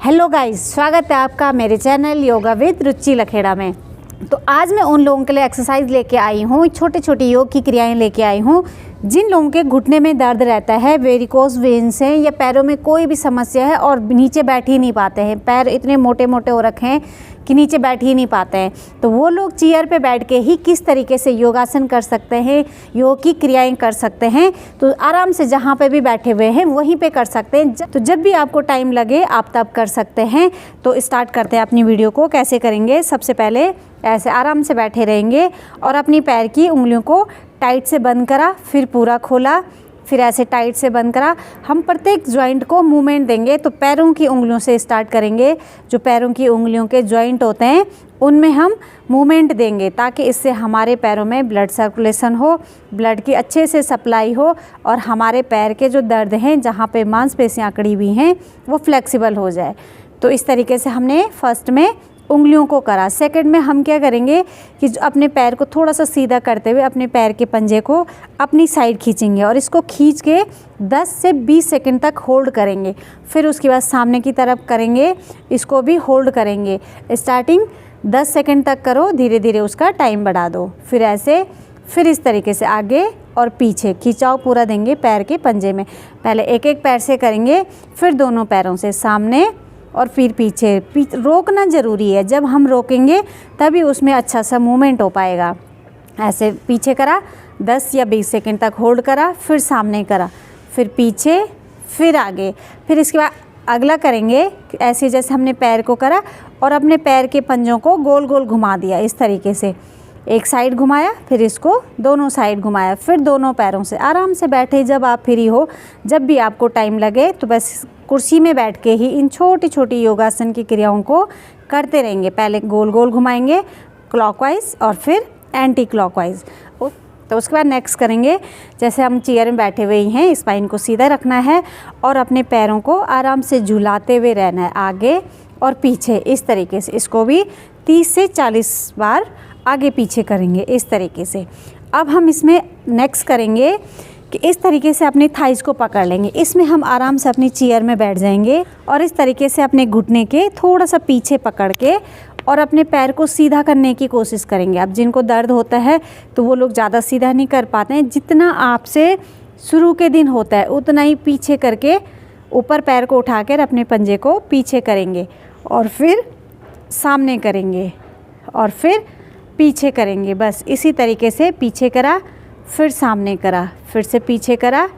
Hello guys, स्वागत है आपका मेरे चैनल योगा विद रुचि लखेड़ा में। तो आज मैं उन लोगों के लिए एक्सरसाइज लेके आई हूँ, छोटे छोटे योग की क्रियाएं लेके आई हूँ जिन लोगों के घुटने में दर्द रहता है, वेरिकोस वेन्स हैं या पैरों में कोई भी समस्या है और नीचे बैठ ही नहीं पाते हैं, पैर इतने मोटे मोटे हो रखे हैं कि नीचे बैठ ही नहीं पाते हैं। तो वो लोग चेयर पे बैठ के ही किस तरीके से योगासन कर सकते हैं, योग की क्रियाएं कर सकते हैं। तो आराम से जहाँ पे भी बैठे हुए हैं वहीं पे कर सकते हैं। तो जब भी आपको टाइम लगे आप तब कर सकते हैं। तो स्टार्ट करते हैं अपनी वीडियो को। कैसे करेंगे? सबसे पहले ऐसे आराम से बैठे रहेंगे और अपनी पैर की उंगलियों को टाइट से बंद करा, फिर पूरा खोला, फिर ऐसे टाइट से बंद करा। हम प्रत्येक जॉइंट को मूवमेंट देंगे। तो पैरों की उंगलियों से स्टार्ट करेंगे। जो पैरों की उंगलियों के जॉइंट होते हैं उनमें हम मूवमेंट देंगे ताकि इससे हमारे पैरों में ब्लड सर्कुलेशन हो, ब्लड की अच्छे से सप्लाई हो और हमारे पैर के जो दर्द हैं, जहाँ पे मांसपेशियाँ अकड़ी हुई हैं, वो फ्लेक्सिबल हो जाए। तो इस तरीके से हमने फर्स्ट में उंगलियों को करा। सेकंड में हम क्या करेंगे कि अपने पैर को थोड़ा सा सीधा करते हुए अपने पैर के पंजे को अपनी साइड खींचेंगे और इसको खींच के 10 से 20 सेकंड तक होल्ड करेंगे। फिर उसके बाद सामने की तरफ करेंगे, इसको भी होल्ड करेंगे। स्टार्टिंग 10 सेकंड तक करो, धीरे धीरे उसका टाइम बढ़ा दो। फिर ऐसे, फिर इस तरीके से आगे और पीछे खिंचाव पूरा देंगे पैर के पंजे में। पहले एक एक पैर से करेंगे, फिर दोनों पैरों से सामने और फिर पीछे। रोकना ज़रूरी है, जब हम रोकेंगे तभी उसमें अच्छा सा मूवमेंट हो पाएगा। ऐसे पीछे करा, 10 या 20 सेकंड तक होल्ड करा, फिर सामने करा, फिर पीछे, फिर आगे। फिर इसके बाद अगला करेंगे ऐसे जैसे हमने पैर को करा और अपने पैर के पंजों को गोल गोल घुमा दिया। इस तरीके से एक साइड घुमाया, फिर इसको दोनों साइड घुमाया, फिर दोनों पैरों से आराम से बैठे। जब आप फ्री हो, जब भी आपको टाइम लगे, तो बस कुर्सी में बैठ के ही इन छोटी छोटी योगासन की क्रियाओं को करते रहेंगे। पहले गोल गोल घुमाएंगे क्लॉकवाइज और फिर एंटी क्लॉकवाइज। तो उसके बाद नेक्स्ट करेंगे जैसे हम चेयर में बैठे हुए हैं, स्पाइन को सीधा रखना है और अपने पैरों को आराम से झुलाते हुए रहना है आगे और पीछे। इस तरीके से इसको भी 30 से 40 बार आगे पीछे करेंगे इस तरीके से। अब हम इसमें नेक्स्ट करेंगे कि इस तरीके से अपने थाइस को पकड़ लेंगे। इसमें हम आराम से अपनी चेयर में बैठ जाएंगे और इस तरीके से अपने घुटने के थोड़ा सा पीछे पकड़ के और अपने पैर को सीधा करने की कोशिश करेंगे। अब जिनको दर्द होता है तो वो लोग ज़्यादा सीधा नहीं कर पाते हैं, जितना आपसे शुरू के दिन होता है उतना ही पीछे करके ऊपर पैर को उठाकर अपने पंजे को पीछे करेंगे और फिर सामने करेंगे और फिर पीछे करेंगे। बस इसी तरीके से पीछे करा, फिर सामने करा, फिर से पीछे करा,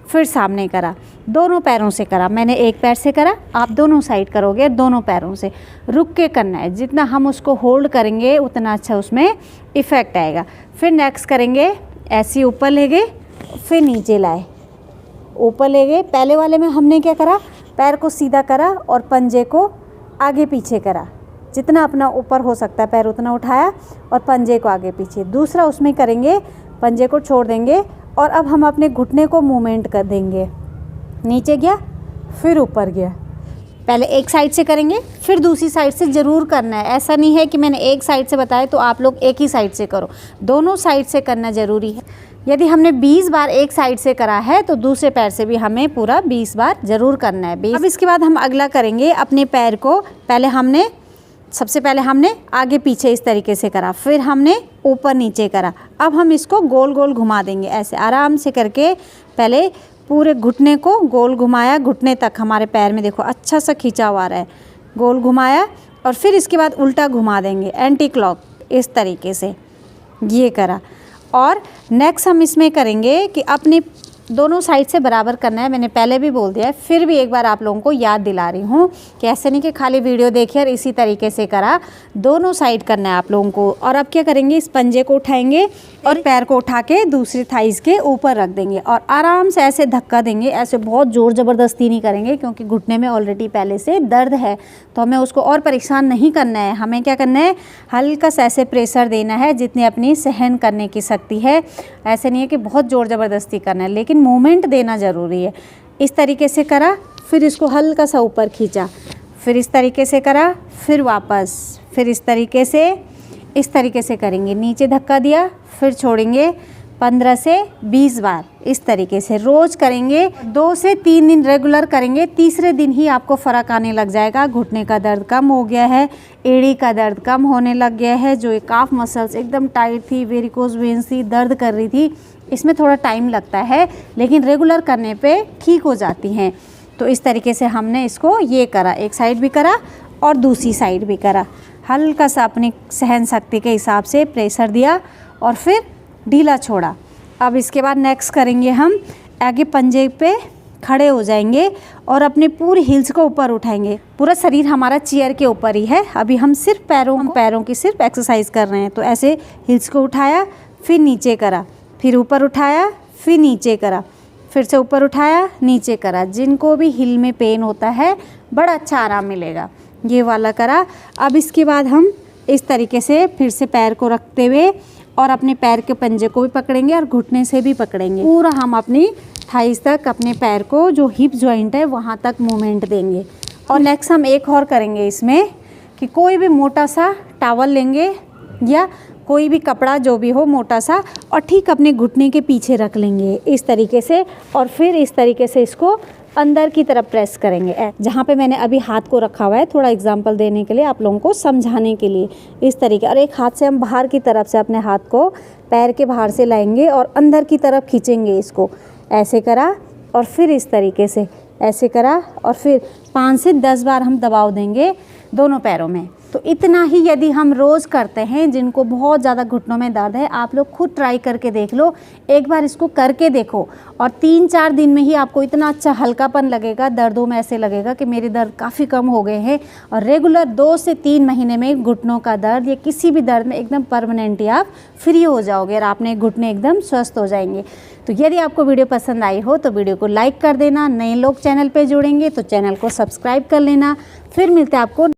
फिर सामने करा। दोनों पैरों से करा। मैंने एक पैर से करा, आप दोनों साइड करोगे दोनों पैरों से। रुक के करना है, जितना हम उसको होल्ड करेंगे उतना अच्छा उसमें इफ़ेक्ट आएगा। फिर नेक्स्ट करेंगे ऐसे ऊपर ले गए, फिर नीचे लाए, ऊपर ले गए। पहले वाले में हमने क्या करा, पैर को सीधा करा और पंजे को आगे पीछे करा। जितना अपना ऊपर हो सकता है पैर उतना उठाया और पंजे को आगे पीछे। दूसरा उसमें करेंगे, पंजे को छोड़ देंगे और अब हम अपने घुटने को मूवमेंट कर देंगे। नीचे गया, फिर ऊपर गया। पहले एक साइड से करेंगे, फिर दूसरी साइड से ज़रूर करना है। ऐसा नहीं है कि मैंने एक साइड से बताया तो आप लोग एक ही साइड से करो, दोनों साइड से करना ज़रूरी है। यदि हमने 20 बार एक साइड से करा है तो दूसरे पैर से भी हमें पूरा 20 बार ज़रूर करना है। 20। अब इसके बाद हम अगला करेंगे अपने पैर को। सबसे पहले हमने आगे पीछे इस तरीके से करा, फिर हमने ऊपर नीचे करा। अब हम इसको गोल गोल घुमा देंगे ऐसे आराम से करके। पहले पूरे घुटने को गोल घुमाया, घुटने तक हमारे पैर में देखो अच्छा सा खिंचाव आ रहा है। गोल घुमाया और फिर इसके बाद उल्टा घुमा देंगे एंटी क्लॉक इस तरीके से, ये करा। और नेक्स्ट हम इसमें करेंगे कि अपने दोनों साइड से बराबर करना है। मैंने पहले भी बोल दिया है, फिर भी एक बार आप लोगों को याद दिला रही हूँ कि ऐसे नहीं कि खाली वीडियो देखिए और इसी तरीके से करा। दोनों साइड करना है आप लोगों को। और अब क्या करेंगे, इस पंजे को उठाएंगे और पैर को उठा के दूसरी थाइस के ऊपर रख देंगे और आराम से ऐसे धक्का देंगे। ऐसे बहुत ज़ोर ज़बरदस्ती नहीं करेंगे क्योंकि घुटने में ऑलरेडी पहले से दर्द है, तो हमें उसको और परेशान नहीं करना है। हमें क्या करना है, हल्का सा ऐसे प्रेशर देना है जितनी अपनी सहन करने की शक्ति है। ऐसे नहीं है कि बहुत ज़ोर ज़बरदस्ती करना है, लेकिन मूवमेंट देना ज़रूरी है। इस तरीके से करा, फिर इसको हल्का सा ऊपर खींचा, फिर इस तरीके से करा, फिर वापस, फिर इस तरीके से करेंगे। नीचे धक्का दिया, फिर छोड़ेंगे, 15 से 20 बार इस तरीके से रोज़ करेंगे। 2 से 3 दिन रेगुलर करेंगे, तीसरे दिन ही आपको फ़र्क आने लग जाएगा। घुटने का दर्द कम हो गया है, एड़ी का दर्द कम होने लग गया है। जो काफ मसल्स एकदम टाइट थी, वेरिकोज वेन्स थी, दर्द कर रही थी, इसमें थोड़ा टाइम लगता है लेकिन रेगुलर करने पे ठीक हो जाती हैं। तो इस तरीके से हमने इसको ये करा, एक साइड भी करा और दूसरी साइड भी करा। हल्का सा अपनी सहन शक्ति के हिसाब से प्रेशर दिया और फिर ढीला छोड़ा। अब इसके बाद नेक्स्ट करेंगे हम, आगे पंजे पे खड़े हो जाएंगे और अपने पूरे हिल्स को ऊपर उठाएंगे। पूरा शरीर हमारा चेयर के ऊपर ही है। अभी हम सिर्फ पैरों की सिर्फ एक्सरसाइज कर रहे हैं। तो ऐसे हिल्स को उठाया, फिर नीचे करा, फिर ऊपर उठाया, फिर नीचे करा, फिर से ऊपर उठाया, नीचे करा। जिनको भी हिल में पेन होता है बड़ा अच्छा आराम मिलेगा। ये वाला करा। अब इसके बाद हम इस तरीके से फिर से पैर को रखते हुए और अपने पैर के पंजे को भी पकड़ेंगे और घुटने से भी पकड़ेंगे। पूरा हम अपनी थाइस तक अपने पैर को जो हिप जॉइंट है वहाँ तक मूवमेंट देंगे। और नेक्स्ट हम एक और करेंगे इसमें कि कोई भी मोटा सा टॉवल लेंगे या कोई भी कपड़ा जो भी हो मोटा सा, और ठीक अपने घुटने के पीछे रख लेंगे इस तरीके से। और फिर इस तरीके से इसको अंदर की तरफ प्रेस करेंगे। जहाँ पे मैंने अभी हाथ को रखा हुआ है, थोड़ा एग्जांपल देने के लिए, आप लोगों को समझाने के लिए इस तरीके। और एक हाथ से हम बाहर की तरफ से अपने हाथ को पैर के बाहर से लाएंगे और अंदर की तरफ खींचेंगे इसको। ऐसे करा और फिर इस तरीके से ऐसे करा और फिर 5 से 10 बार हम दबाव देंगे दोनों पैरों में। तो इतना ही यदि हम रोज़ करते हैं, जिनको बहुत ज़्यादा घुटनों में दर्द है, आप लोग खुद ट्राई करके देख लो, एक बार इसको करके देखो और 3-4 दिन में ही आपको इतना अच्छा हल्कापन लगेगा। दर्दों में ऐसे लगेगा कि मेरे दर्द काफ़ी कम हो गए हैं। और रेगुलर 2 से 3 महीने में घुटनों का दर्द या किसी भी दर्द में एकदम परमानेंटली आप फ्री हो जाओगे और आपने घुटने एकदम स्वस्थ हो जाएंगे। तो यदि आपको वीडियो पसंद आई हो तो वीडियो को लाइक कर देना। नए लोग चैनल पर जुड़ेंगे तो चैनल को सब्सक्राइब कर लेना। फिर मिलते हैं आपको